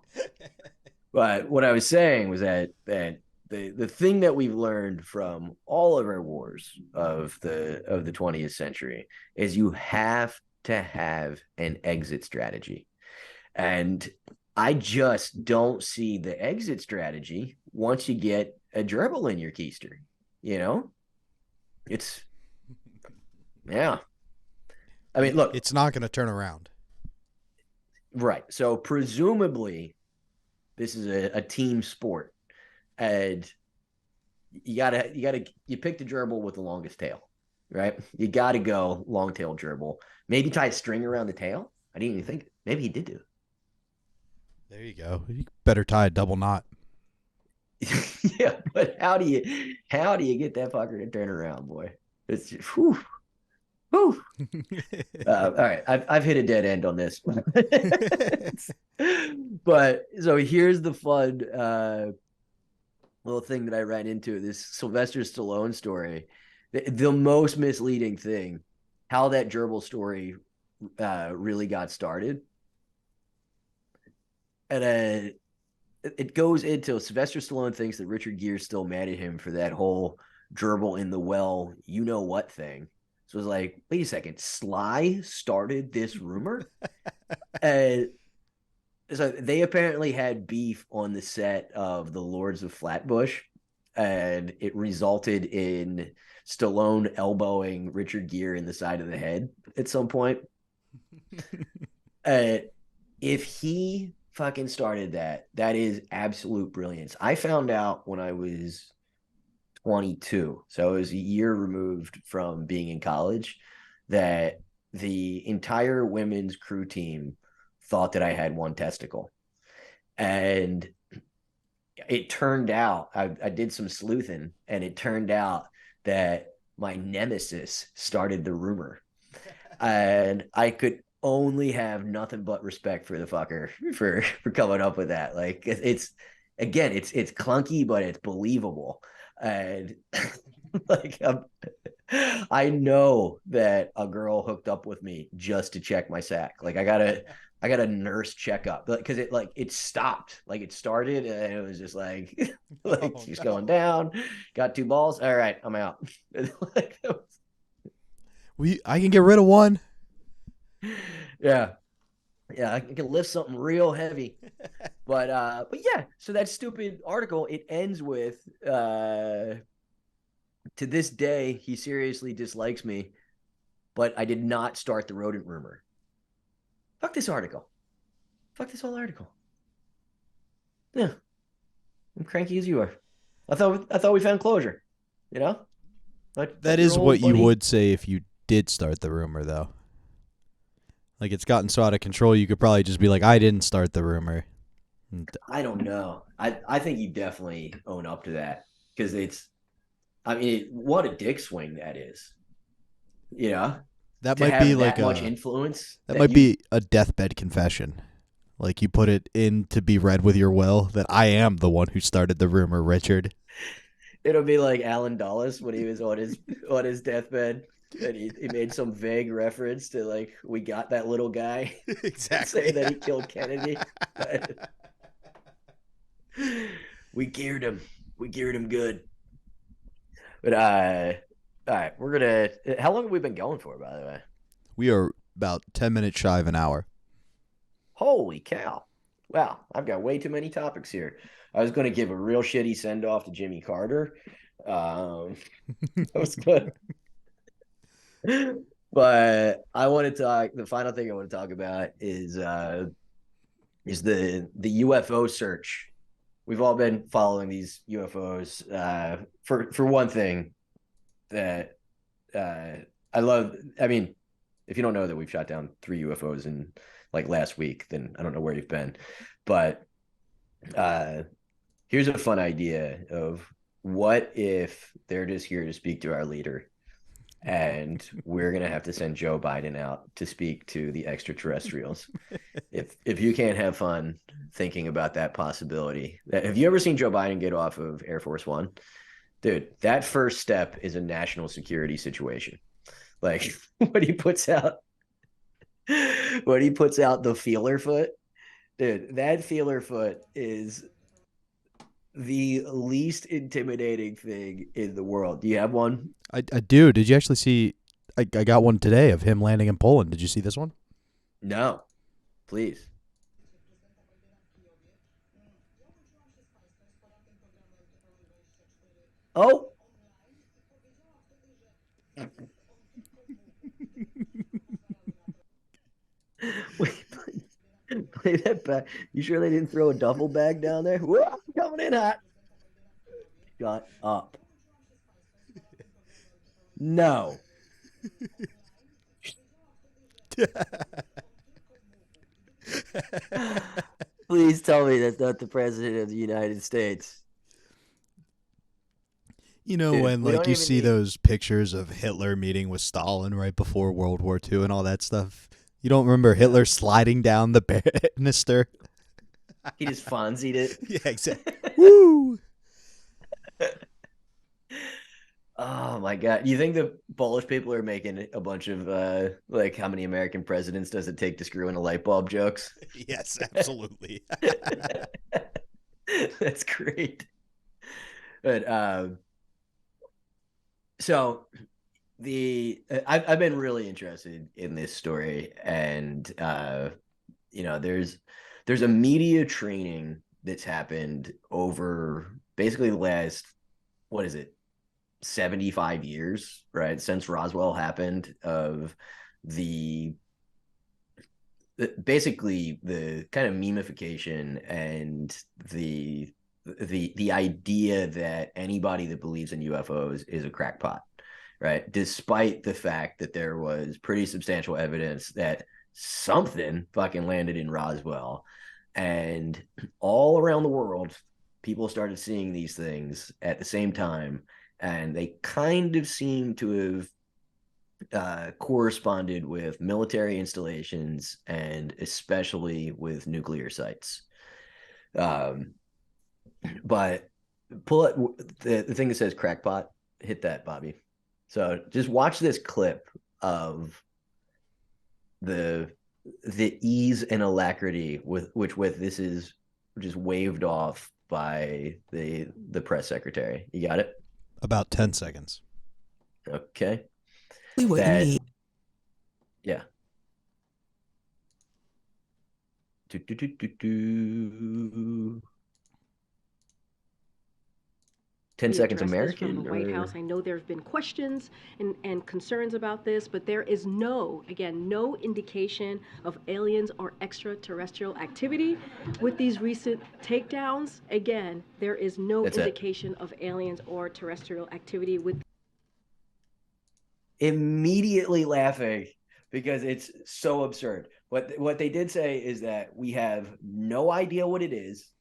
But what I was saying was that the thing that we've learned from all of our wars of the 20th century is you have to have an exit strategy. And I just don't see the exit strategy once you get a gerbil in your keister. You know? Yeah. I mean, look. It's not going to turn around. Right. So presumably this is a team sport. And you pick the gerbil with the longest tail, right? You got to go long tail gerbil. Maybe tie a string around the tail. I didn't even think. Maybe he did do. There you go. You better tie a double knot. Yeah, but how do you get that fucker to turn around, boy? It's just, whew. All right, I've hit a dead end on this, but so here's the fun little thing that I ran into, this Sylvester Stallone story. The most misleading thing, how that gerbil story really got started. And it goes into Sylvester Stallone thinks that Richard Gere's still mad at him for that whole gerbil in the well, you know what thing. So it was like, wait a second, Sly started this rumor? And so they apparently had beef on the set of The Lords of Flatbush, and it resulted in Stallone elbowing Richard Gere in the side of the head at some point. If he fucking started that is absolute brilliance. I found out when I was 22, so I was a year removed from being in college, that the entire women's crew team thought that I had one testicle. And it turned out, I did some sleuthing, and it turned out that my nemesis started the rumor. And I could only have nothing but respect for the fucker for coming up with that. Like, it's clunky, but it's believable. And like, I know that a girl hooked up with me just to check my sack. Like, I got a nurse checkup because it stopped. Like, it started and it was just like, she's going down, got 2 balls. All right, I'm out. Like, I can get rid of one. Yeah, I can lift something real heavy. But yeah, so that stupid article, it ends with to this day he seriously dislikes me, but I did not start the rodent rumor. Fuck this article. Fuck this whole article. Yeah, I'm cranky as you are. I thought we found closure. You know, that is what you would say if you did start the rumor, though. Like, it's gotten so out of control, you could probably just be like, I didn't start the rumor. I don't know. I think you definitely own up to that, because what a dick swing that is. You know, that might be like much influence. That might be a deathbed confession. Like, you put it in to be read with your will that I am the one who started the rumor, Richard. It'll be like Alan Dulles when he was on his deathbed. And he made some vague reference to, like, we got that little guy. Exactly. Say that he killed Kennedy. We geared him. We geared him good. But all right, how long have we been going for, by the way? We are about 10 minutes shy of an hour. Holy cow. Wow, I've got way too many topics here. I was going to give a real shitty send-off to Jimmy Carter. That was good. But I want to talk, the final thing I want to talk about is the UFO search. We've all been following these UFOs. For one thing, that I love. I mean, if you don't know that we've shot down 3 UFOs in like last week, then I don't know where you've been. But here's a fun idea of what if they're just here to speak to our leader, and we're gonna have to send Joe Biden out to speak to the extraterrestrials. If you can't have fun thinking about that possibility, have you ever seen Joe Biden get off of Air Force One? Dude, that first step is a national security situation. Like when he puts out the feeler foot, dude, that feeler foot is the least intimidating thing in the world. Do you have one? I do. Did you actually see? I got one today of him landing in Poland. Did you see this one? No. Please. Oh. Wait, play that back. You sure they didn't throw a duffel bag down there? Whoa, coming in hot. Shut up. No. Please tell me that's not the president of the United States. You know, Dude, when we like don't you even see need- those pictures of Hitler meeting with Stalin right before World War II and all that stuff. You don't remember Hitler sliding down the banister? He just Fonzied it. Yeah, exactly. Woo! Oh my God. You think the Polish people are making a bunch of like how many American presidents does it take to screw in a light bulb jokes? Yes, absolutely. That's great. But so I've been really interested in this story, and you know, there's a media training that's happened over basically the last, what is it, 75 years, right, since Roswell happened, of basically the kind of memification and the idea that anybody that believes in UFOs is a crackpot, right? Despite the fact that there was pretty substantial evidence that something fucking landed in Roswell, and all around the world, people started seeing these things at the same time, and they kind of seem to have corresponded with military installations and especially with nuclear sites. But pull it, the thing that says crackpot, hit that, Bobby. So just watch this clip of the ease and alacrity with which this is just waved off by the press secretary. You got it? About 10 seconds. Okay. What Yeah. 10 seconds American. From the White House. I know there have been questions and concerns about this, but there is no indication of aliens or extraterrestrial activity with these recent takedowns. Again, there is no indication of aliens or terrestrial activity with. Immediately laughing because it's so absurd. What they did say is that we have no idea what it is.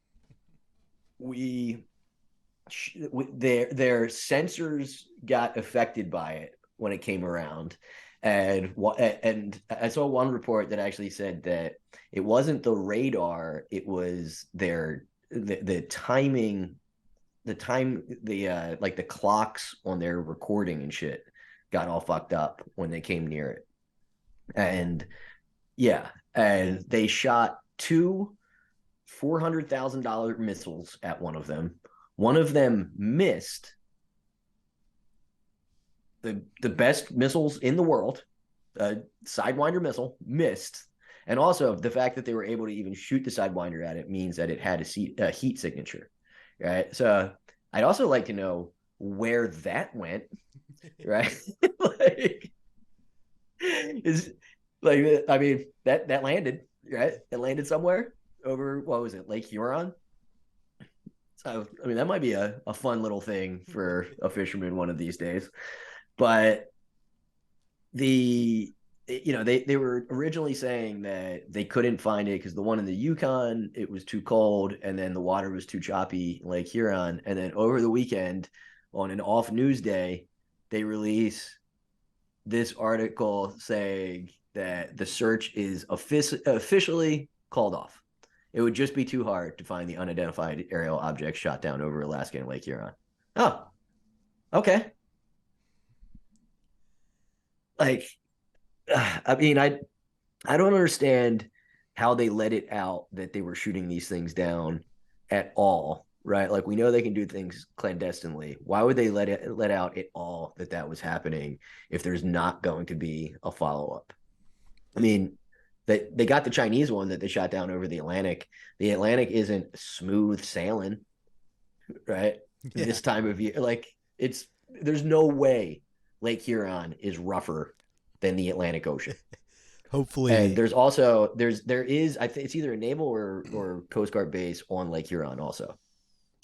Their sensors got affected by it when it came around, and I saw one report that actually said that it wasn't the radar, it was the timing, like the clocks on their recording and shit got all fucked up when they came near it. And yeah, and they shot 2 $400,000 missiles at one of them. One of them missed the best missiles in the world, Sidewinder missile, missed. And also the fact that they were able to even shoot the Sidewinder at it means that it had a heat signature, right? So I'd also like to know where that went, right? Like, I mean, that landed, right? It landed somewhere over, what was it, Lake Huron? So, I mean, that might be a fun little thing for a fisherman one of these days. But they were originally saying that they couldn't find it because the one in the Yukon, it was too cold, and then the water was too choppy in Lake Huron. And then over the weekend, on an off news day, they release this article saying that the search is officially called off. It would just be too hard to find the unidentified aerial object shot down over Alaska and Lake Huron. Oh, okay. Like, I mean, I don't understand how they let it out that they were shooting these things down at all, right? Like, we know they can do things clandestinely. Why would they let out at all that was happening if there's not going to be a follow-up? I mean, they got the Chinese one that they shot down over the Atlantic. The Atlantic isn't smooth sailing, right? Yeah. This time of year, like, there's no way Lake Huron is rougher than the Atlantic Ocean. Hopefully. And there is I think it's either a naval or Coast Guard base on Lake Huron also.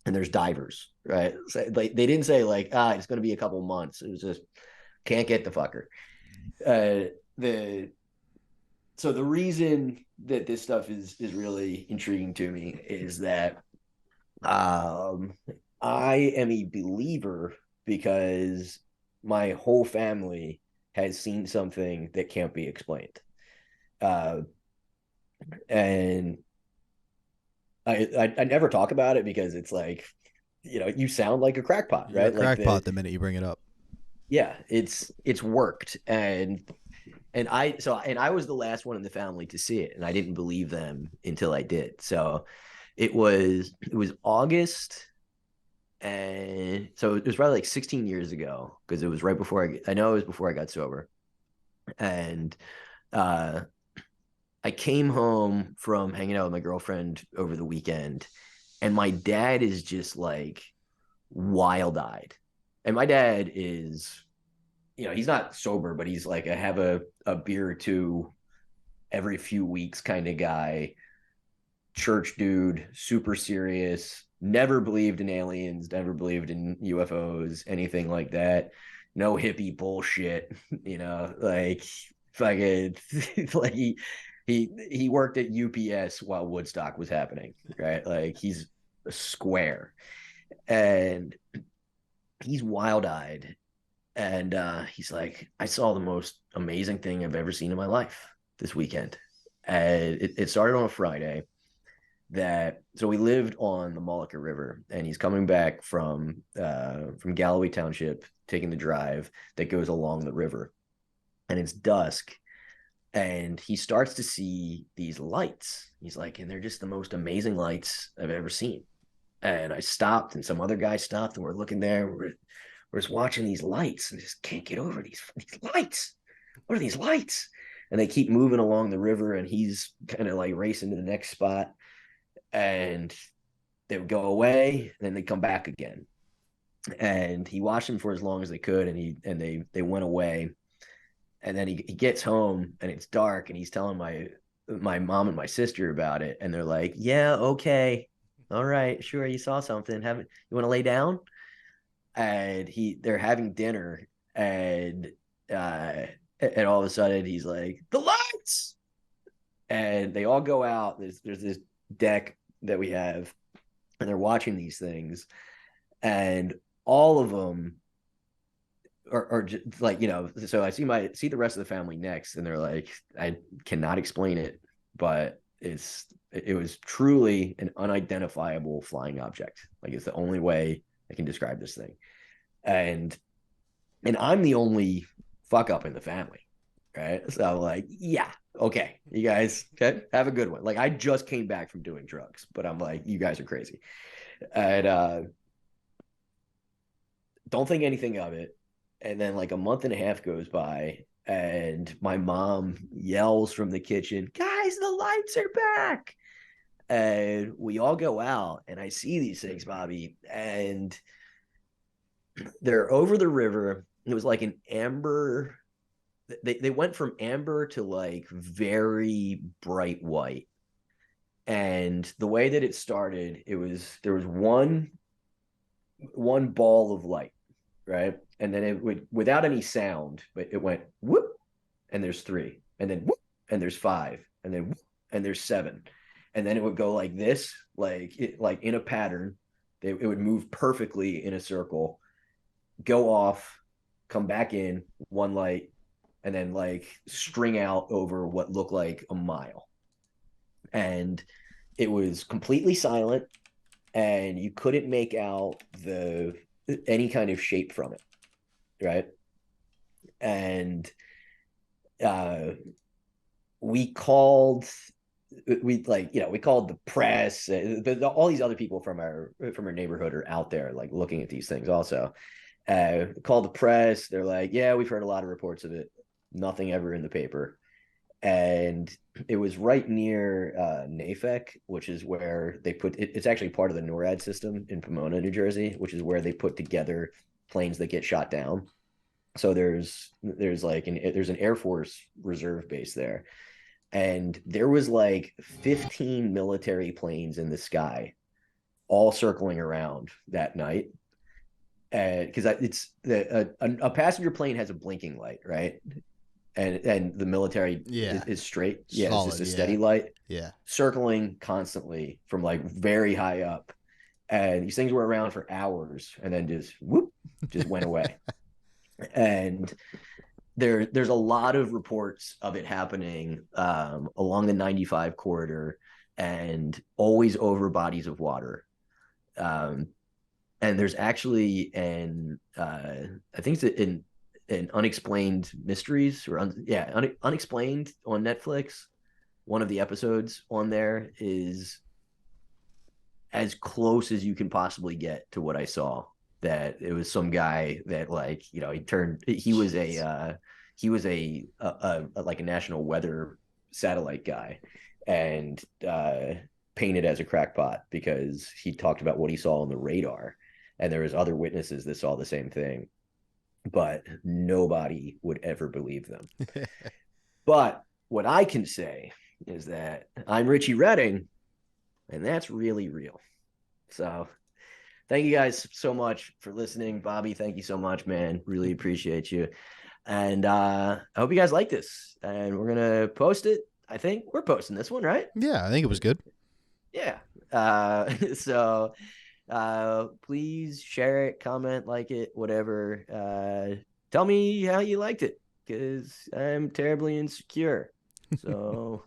And there's divers, right? So, like, they didn't say like, it's going to be a couple months. It was just, can't get the fucker. So the reason that this stuff is really intriguing to me is that I am a believer because my whole family has seen something that can't be explained. And I never talk about it because it's like, you sound like a crackpot, right? You're a crackpot the minute you bring it up. Yeah, it's worked. And I was the last one in the family to see it, and I didn't believe them until I did. So it was August, and so it was probably like 16 years ago, because it was right before I know it was before I got sober. And I came home from hanging out with my girlfriend over the weekend, and my dad is just like wild-eyed. And my dad is, he's not sober, but he's like, I have a beer or two every few weeks kind of guy, church dude, super serious, never believed in aliens, never believed in UFOs, anything like that. No hippie bullshit, like fucking like he worked at UPS while Woodstock was happening, right? Like, he's a square, and he's wild-eyed. And he's like, I saw the most amazing thing I've ever seen in my life this weekend. And it started on a Friday. So we lived on the Mullica River, and he's coming back from Galloway Township, taking the drive that goes along the river. And it's dusk, and he starts to see these lights. He's like, and they're just the most amazing lights I've ever seen. And I stopped, and some other guy stopped, and we're looking there. We're just watching these lights and just can't get over these lights. What are these lights? And they keep moving along the river, and he's kind of like racing to the next spot. And they would go away, and then they come back again. And he watched them for as long as they could, and they went away. And then he gets home, and it's dark, and he's telling my mom and my sister about it, and they're like, "Yeah, okay, all right, sure, you saw something. You want to lay down?" And they're having dinner, and all of a sudden he's like, "The lights!" And they all go out. There's this deck that we have, and they're watching these things, and all of them are just like, so I see the rest of the family next, and they're like, I cannot explain it, but it was truly an unidentifiable flying object. Like, it's the only way I can describe this thing. And I'm the only fuck up in the family, right? So I'm like, yeah, okay, you guys, okay, have a good one. Like, I just came back from doing drugs, but I'm like, you guys are crazy. And don't think anything of it. And then like a month and a half goes by, and my mom yells from the kitchen, "Guys, the lights are back!" And we all go out, and I see these things, Bobby, and they're over the river. It was like an amber. They went from amber to like very bright white. And the way that it started, there was one ball of light, right? And then it would, without any sound, but it went whoop, and there's 3, and then whoop, and there's 5, and then whoop, and there's 7. And then it would go like this, like in a pattern. It would move perfectly in a circle, go off, come back in, one light, and then like string out over what looked like a mile. And it was completely silent, and you couldn't make out any kind of shape from it, right? And we called the press, but all these other people from our neighborhood are out there like looking at these things also. Called the press. They're like, yeah, we've heard a lot of reports of it, nothing ever in the paper. And it was right near NAFEC, which is where they put it. It's actually part of the NORAD system in Pomona, New Jersey, which is where they put together planes that get shot down. So there's an Air Force reserve base there, and there was like 15 military planes in the sky, all circling around that night. Because a passenger plane has a blinking light, right? And the military is straight. Yeah, solid, it's just a steady light. Yeah. Circling constantly from like very high up. And these things were around for hours and then just went away. And there's a lot of reports of it happening along the 95 corridor and always over bodies of water. And there's actually I think it's an Unexplained Mysteries Unexplained on Netflix. One of the episodes on there is as close as you can possibly get to what I saw. That it was some guy that he was a national weather satellite guy, and painted as a crackpot because he talked about what he saw on the radar, and there was other witnesses that saw the same thing, but nobody would ever believe them. But what I can say is that I'm Richie Redding, and that's really real. So thank you guys so much for listening. Bobby, thank you so much, man. Really appreciate you. And I hope you guys like this. And we're going to post it. I think we're posting this one, right? Yeah, I think it was good. Yeah. So please share it, comment, like it, whatever. Tell me how you liked it, because I'm terribly insecure. So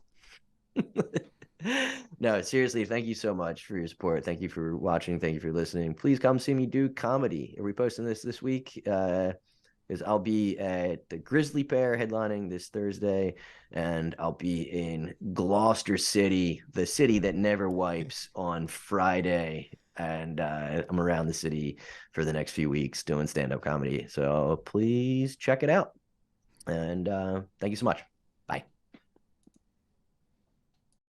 no, seriously, thank you so much for your support. Thank you for watching. Thank you for listening. Please come see me do comedy. Are we posting this week? Because I'll be at the Grizzly Pear headlining this Thursday, and I'll be in Gloucester City, the city that never wipes, on Friday. And I'm around the city for the next few weeks doing stand-up comedy. So please check it out. And thank you so much.